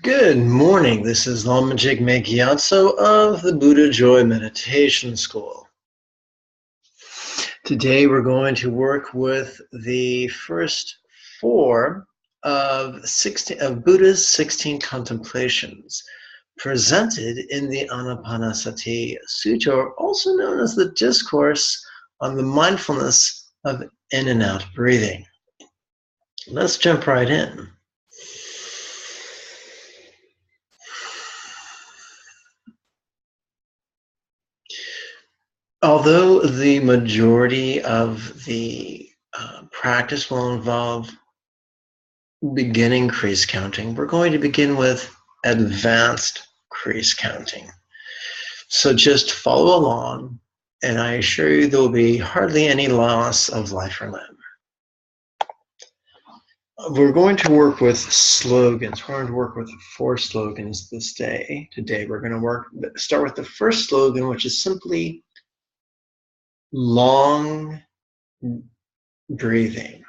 Good morning. This is Lama Jigme Gyatso of the Buddha Joy Meditation School. Today we're going to work with the first four of Buddha's 16 contemplations presented in the Anapanasati Sutta, also known as the Discourse on the Mindfulness of In and Out Breathing. Let's jump right in. Although the majority of the practice will involve beginning crease counting, we're going to begin with advanced crease counting. So just follow along, and I assure you there will be hardly any loss of life or limb. We're going to work with slogans. We're going to work with 4 slogans this day. Today we're going to start with the first slogan, which is simply long breathing.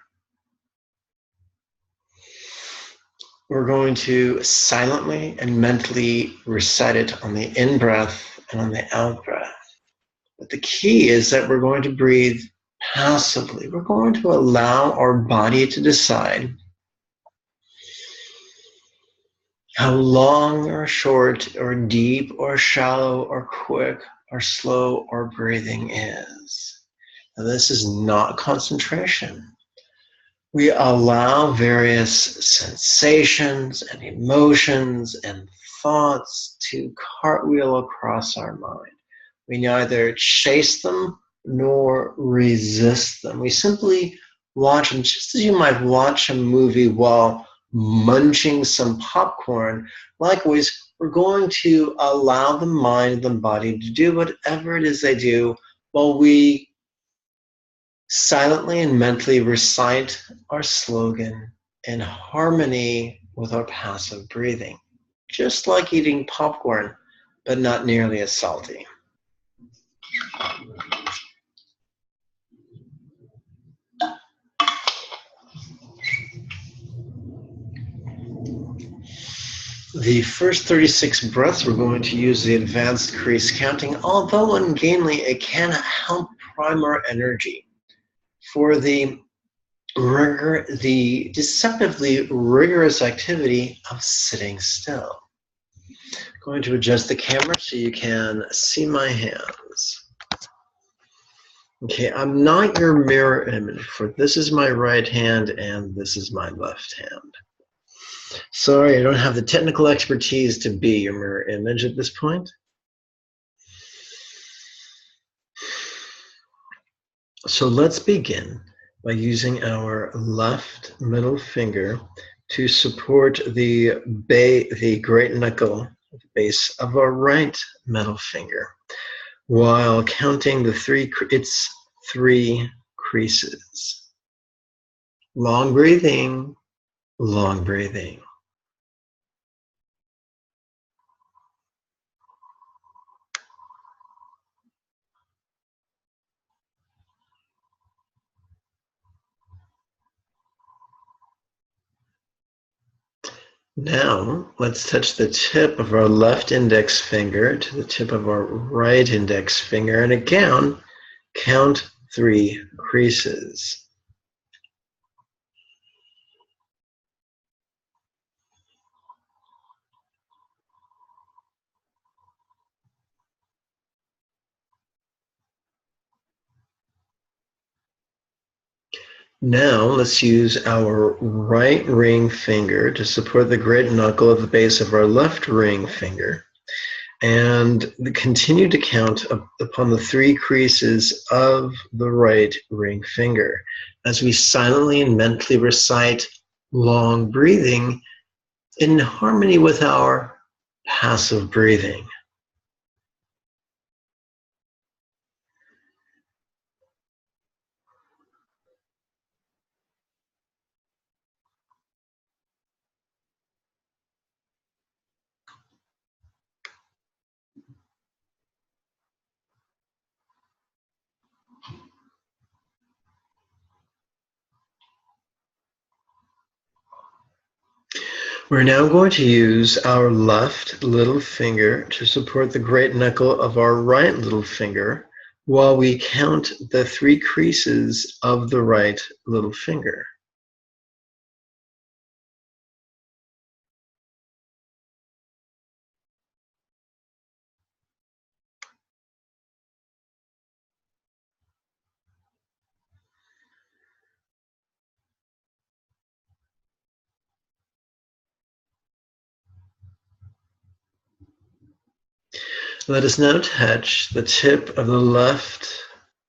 We're going to silently and mentally recite it on the in-breath and on the out-breath. But the key is that we're going to breathe passively. We're going to allow our body to decide how long or short or deep or shallow or quick or slow our breathing is. Now, this is not concentration. We allow various sensations and emotions and thoughts to cartwheel across our mind. We neither chase them nor resist them. We simply watch them, just as you might watch a movie while munching some popcorn. Likewise, we're going to allow the mind and the body to do whatever it is they do while we silently and mentally recite our slogan in harmony with our passive breathing, just like eating popcorn, but not nearly as salty. The first 36 breaths, we're going to use the advanced crease counting. Although ungainly, it can help prime our energy for the deceptively rigorous activity of sitting still. I'm going to adjust the camera so you can see my hands. Okay, I'm not your mirror image, for this is my right hand and this is my left hand. Sorry, I don't have the technical expertise to be your mirror image at this point. So let's begin by using our left middle finger to support the great knuckle at the base of our right middle finger, while counting its 3 creases. Long breathing, long breathing. Now, let's touch the tip of our left index finger to the tip of our right index finger, and again, count 3 creases. Now, let's use our right ring finger to support the great knuckle at the base of our left ring finger, and continue to count upon the 3 creases of the right ring finger as we silently and mentally recite long breathing in harmony with our passive breathing. We're now going to use our left little finger to support the great knuckle of our right little finger while we count the 3 creases of the right little finger. Let us now touch the tip of the left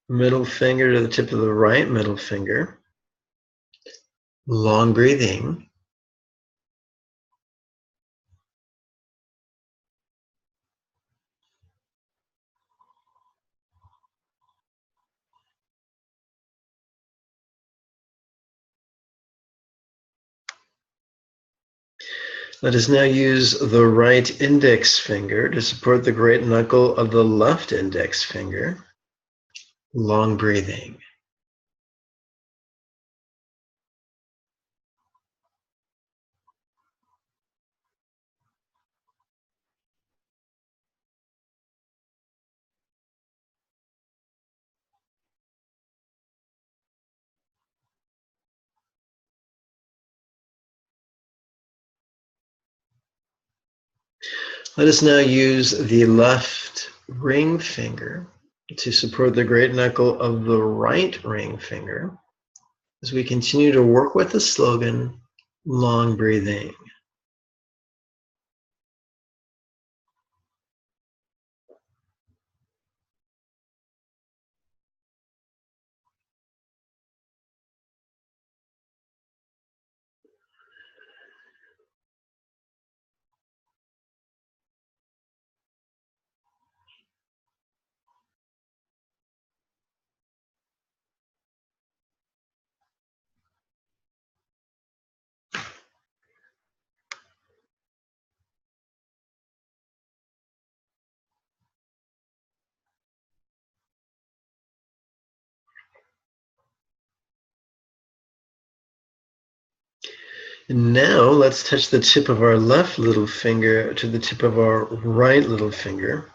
middle finger to the tip of the right middle finger. Long breathing. Let us now use the right index finger to support the great knuckle of the left index finger. Long breathing. Let us now use the left ring finger to support the great knuckle of the right ring finger as we continue to work with the slogan, long breathing. And now let's touch the tip of our left little finger to the tip of our right little finger.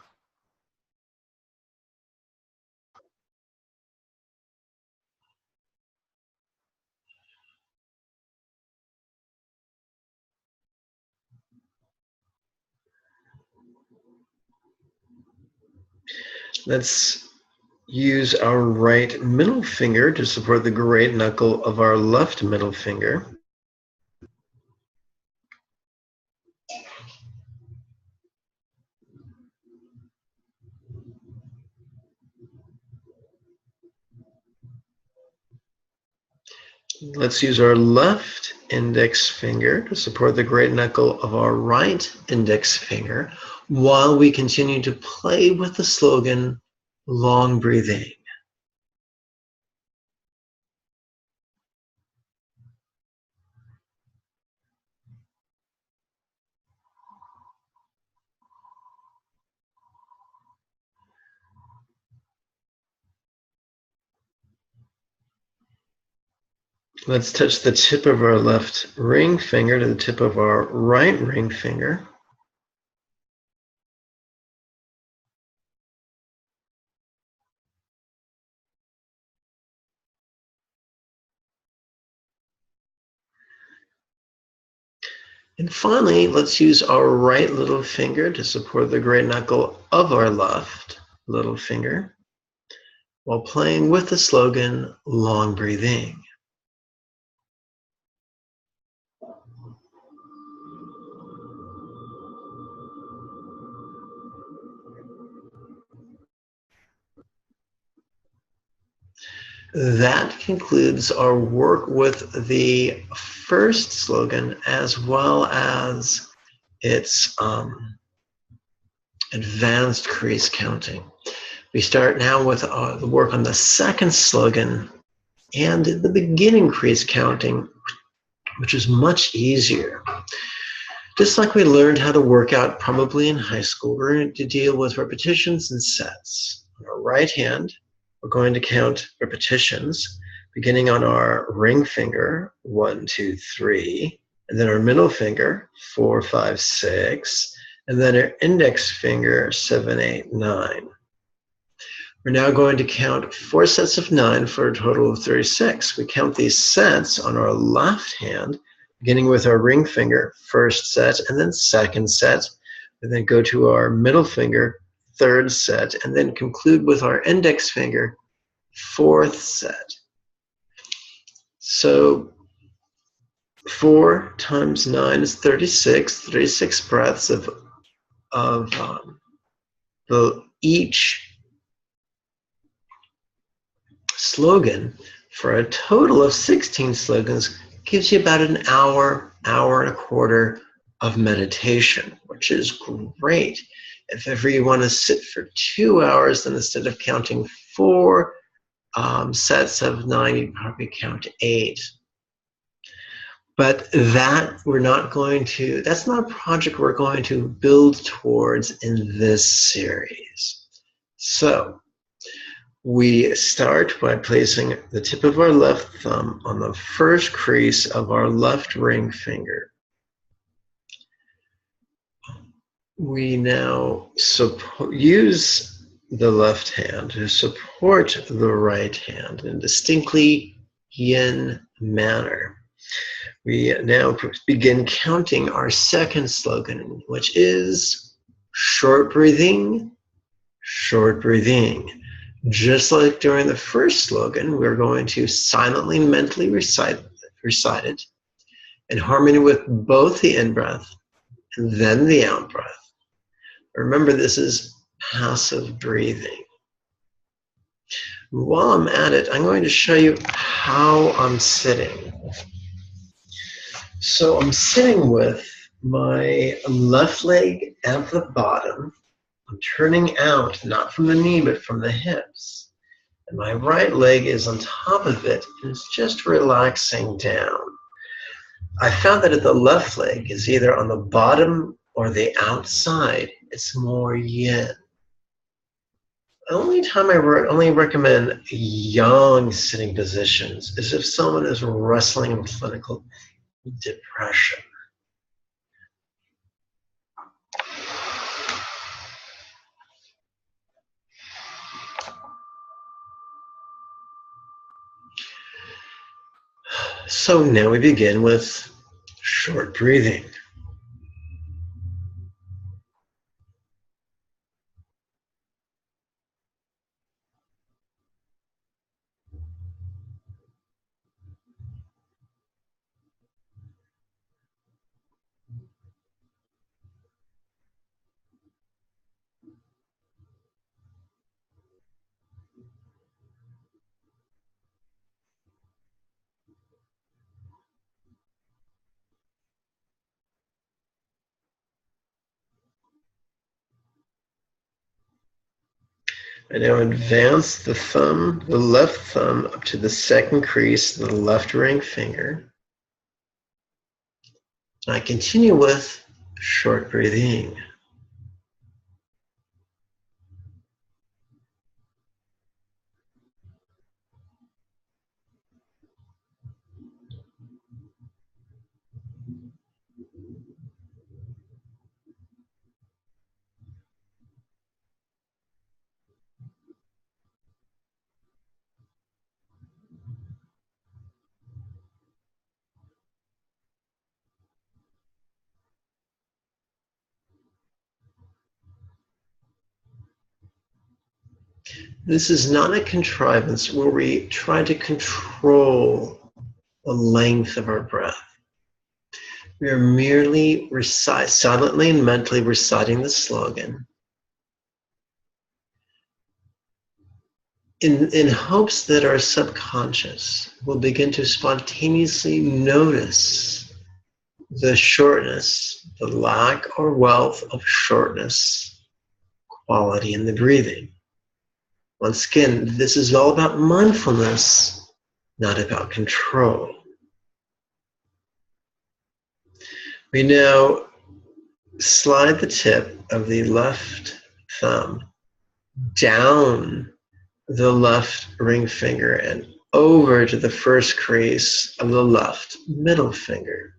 Let's use our right middle finger to support the great knuckle of our left middle finger. Let's use our left index finger to support the great knuckle of our right index finger while we continue to play with the slogan, long breathing. Let's touch the tip of our left ring finger to the tip of our right ring finger. And finally, let's use our right little finger to support the great knuckle of our left little finger while playing with the slogan, long breathing. That concludes our work with the first slogan as well as its advanced crease counting. We start now with the work on the second slogan and the beginning crease counting, which is much easier. Just like we learned how to work out probably in high school, we're going to deal with repetitions and sets. On our right hand, we're going to count repetitions, beginning on our ring finger, 1, 2, 3. and then our middle finger, 4, 5, 6, and then our index finger, 7, 8, 9. We're now going to count 4 sets of 9 for a total of 36. We count these sets on our left hand, beginning with our ring finger, first set, and then second set, and then go to our middle finger, third set, and then conclude with our index finger, fourth set. So 4 times 9 is 36, 36 breaths of each slogan for a total of 16 slogans gives you about an hour, hour and a quarter of meditation, which is great. If ever you want to sit for 2 hours, then instead of counting 4 sets of 9, you probably count 8. But that's not a project we're going to build towards in this series. So we start by placing the tip of our left thumb on the first crease of our left ring finger. We now use the left hand to support the right hand in a distinctly yin manner. We now begin counting our second slogan, which is short breathing, short breathing. Just like during the first slogan, we're going to silently and mentally recite it in harmony with both the in-breath and then the out-breath. Remember, this is passive breathing. While I'm at it, I'm going to show you how I'm sitting. So I'm sitting with my left leg at the bottom. I'm turning out, not from the knee, but from the hips. And my right leg is on top of it, and it's just relaxing down. I found that if the left leg is either on the bottom or the outside, it's more yin. The only time I only recommend yang sitting positions is if someone is wrestling in clinical depression. So now we begin with short breathing. I now advance the left thumb up to the second crease of the left ring finger. I continue with short breathing. This is not a contrivance where we try to control the length of our breath. We are merely silently and mentally reciting the slogan in hopes that our subconscious will begin to spontaneously notice the shortness, the lack or wealth of shortness, quality in the breathing. Once again, this is all about mindfulness, not about control. We now slide the tip of the left thumb down the left ring finger and over to the first crease of the left middle finger.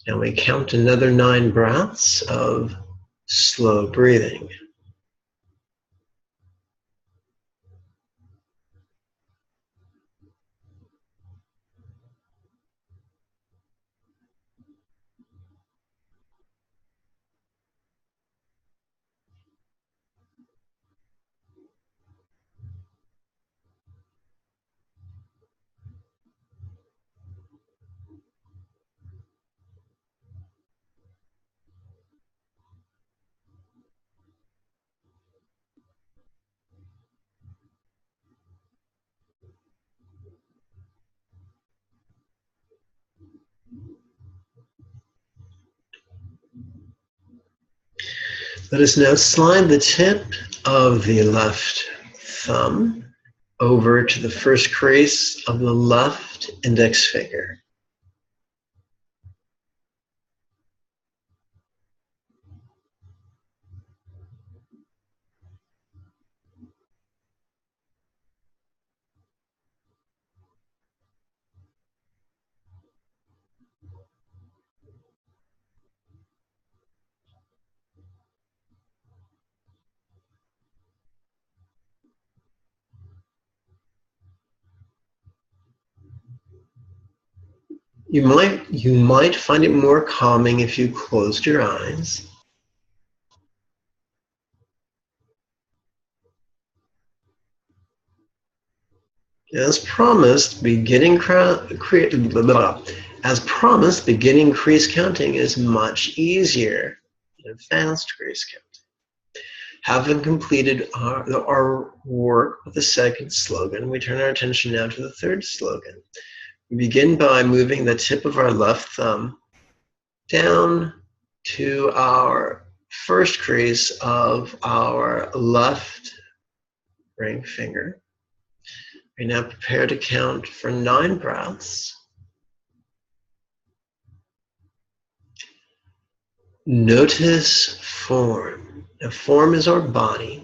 Now we count another 9 breaths of slow breathing. Let us now slide the tip of the left thumb over to the first crease of the left index finger. You might find it more calming if you closed your eyes. As promised, beginning crease counting is much easier than advanced crease counting. Having completed our work with the second slogan, we turn our attention now to the third slogan. We begin by moving the tip of our left thumb down to our first crease of our left ring finger. We now prepare to count for 9 breaths. Notice form. Now, form is our body,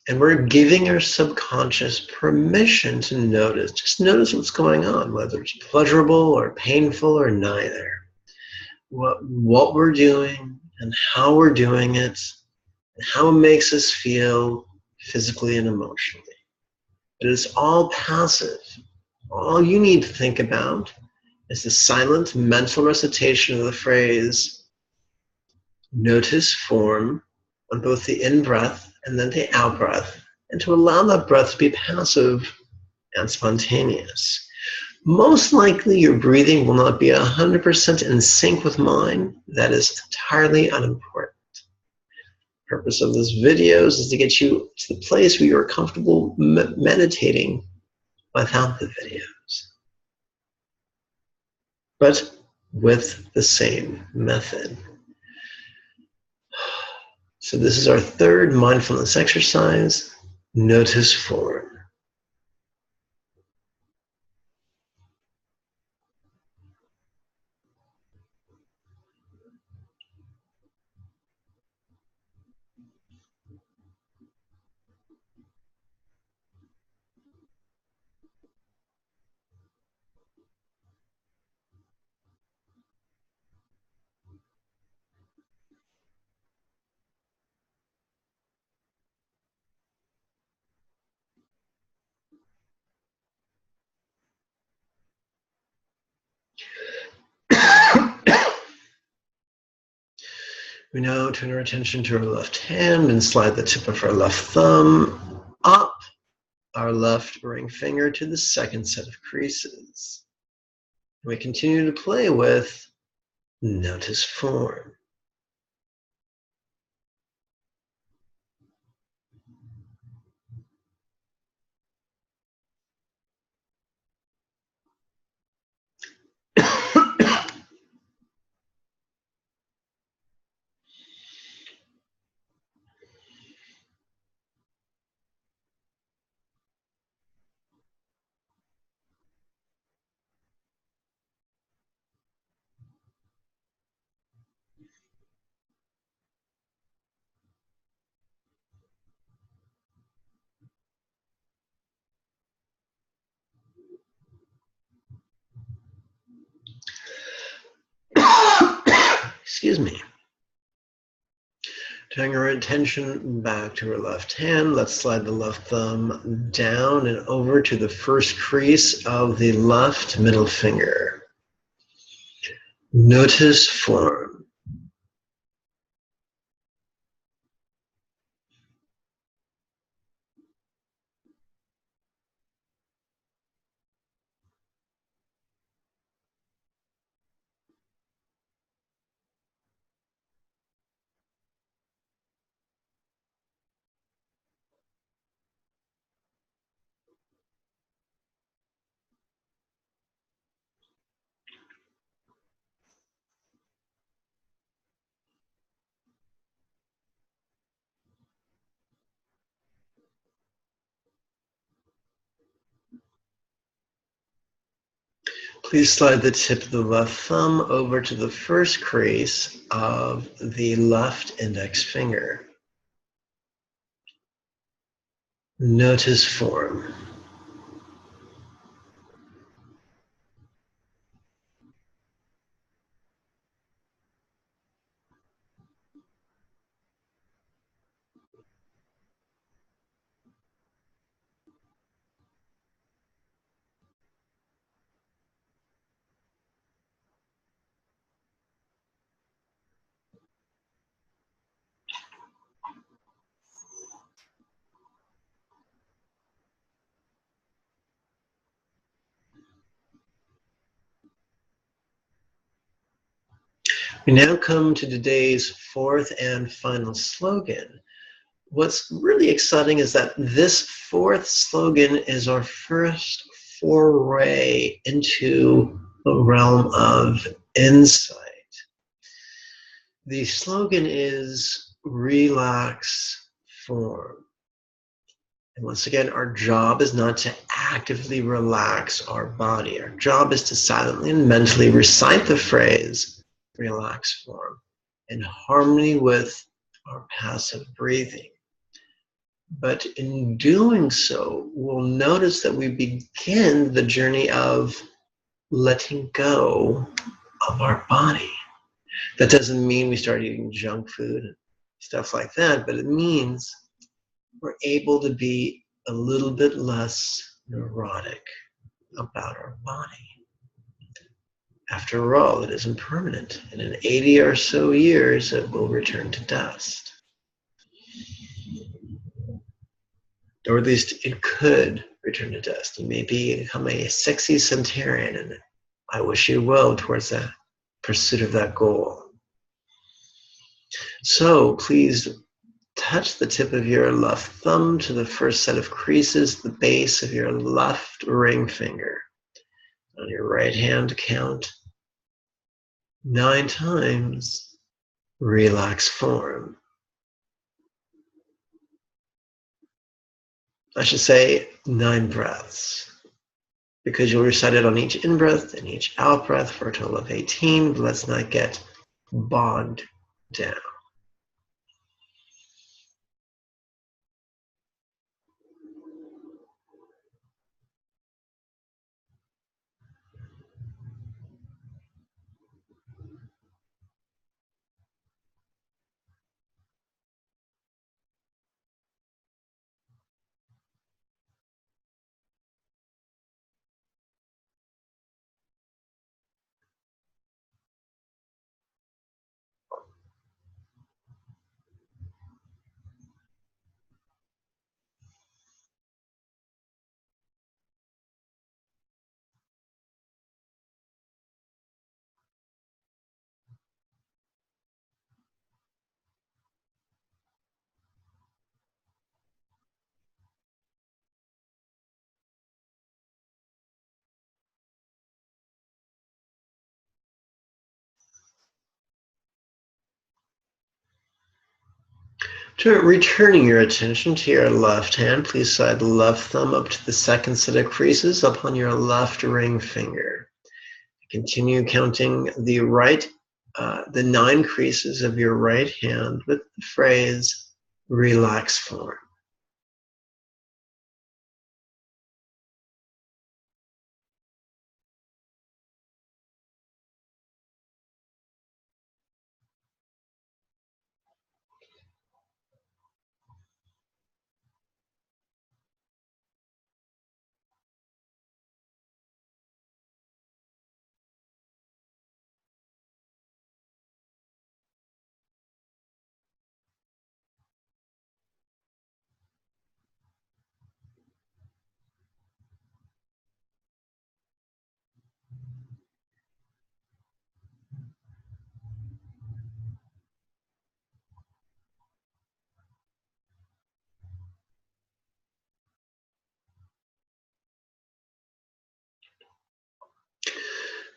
and we're giving our subconscious permission to notice. Just notice what's going on, whether it's pleasurable or painful or neither. What we're doing and how we're doing it, and how it makes us feel physically and emotionally. It is all passive. All you need to think about is the silent mental recitation of the phrase, notice form on both the in-breath and then the out-breath, and to allow that breath to be passive and spontaneous. Most likely your breathing will not be 100% in sync with mine. That is entirely unimportant. The purpose of this video is to get you to the place where you're comfortable meditating without the videos, but with the same method. So this is our third mindfulness exercise, notice form. We now turn our attention to our left hand and slide the tip of our left thumb up our left ring finger to the second set of creases. We continue to play with notice form. excuse me. Turning our attention back to our left hand, let's slide the left thumb down and over to the first crease of the left middle finger. Notice form. Please slide the tip of the left thumb over to the first crease of the left index finger. Notice form. We now come to today's fourth and final slogan. What's really exciting is that this fourth slogan is our first foray into the realm of insight. The slogan is relax form. And once again, our job is not to actively relax our body. Our job is to silently and mentally recite the phrase relax form in harmony with our passive breathing. But in doing so, we'll notice that we begin the journey of letting go of our body. That doesn't mean we start eating junk food and stuff like that, but it means we're able to be a little bit less neurotic about our body. After all, it isn't permanent, and in 80 or so years, it will return to dust. Or at least it could return to dust. You may become a sexy centurion, and I wish you well towards that pursuit of that goal. So please touch the tip of your left thumb to the first set of creases, the base of your left ring finger. On your right hand, count 9 times, relax form. I should say 9 breaths, because you'll recite it on each in-breath and each out-breath for a total of 18, but let's not get bogged down. Returning your attention to your left hand, please slide the left thumb up to the second set of creases up on your left ring finger. Continue counting the the 9 creases of your right hand with the phrase relax form.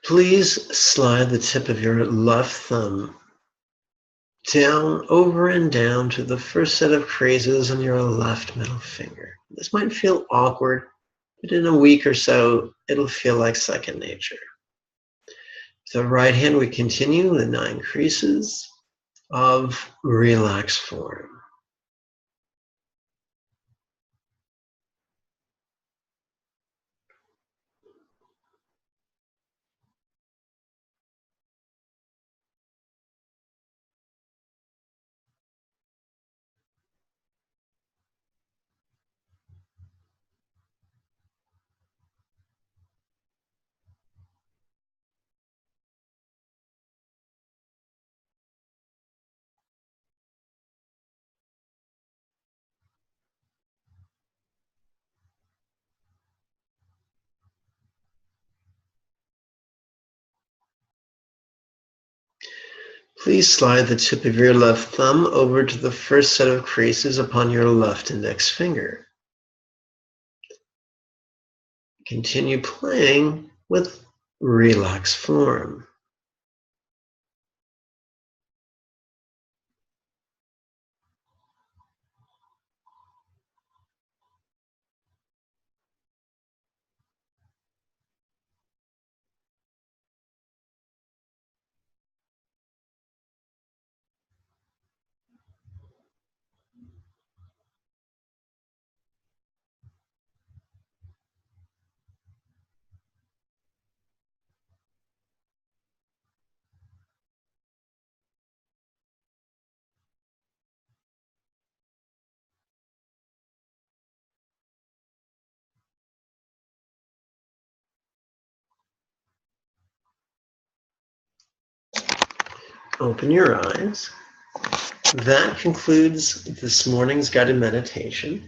Please slide the tip of your left thumb down, over and down to the first set of creases on your left middle finger. This might feel awkward, but in a week or so, it'll feel like second nature. With the right hand, we continue the 9 creases of relaxed form. Please slide the tip of your left thumb over to the first set of creases upon your left index finger. Continue playing with relaxed form. Open your eyes. That concludes this morning's guided meditation.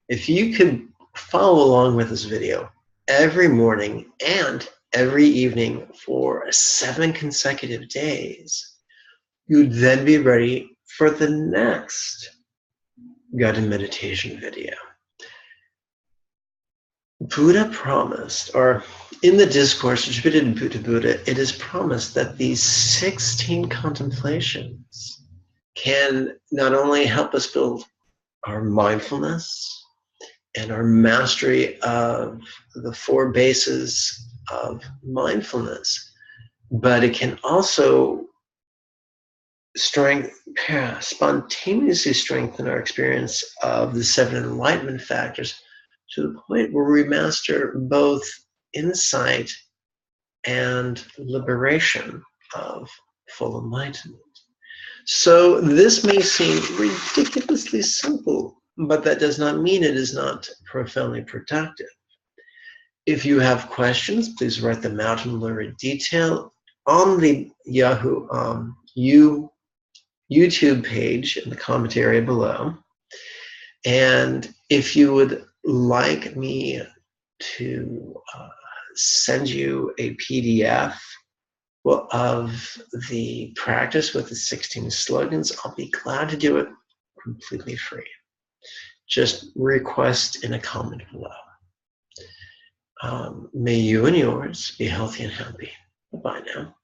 If you could follow along with this video every morning and every evening for 7 consecutive days, you'd then be ready for the next guided meditation video. Buddha promised, or in the discourse attributed to Buddha, it is promised that these 16 contemplations can not only help us build our mindfulness and our mastery of the 4 bases of mindfulness, but it can also spontaneously strengthen our experience of the 7 enlightenment factors to the point where we master both insight and liberation of full enlightenment. So this may seem ridiculously simple, but that does not mean it is not profoundly productive. If you have questions, please write them out in more detail on the Yahoo YouTube page in the comment area below. And if you would like me to send you a PDF of the practice with the 16 slogans, I'll be glad to do it completely free. Just request in a comment below. May you and yours be healthy and happy. Bye-bye now.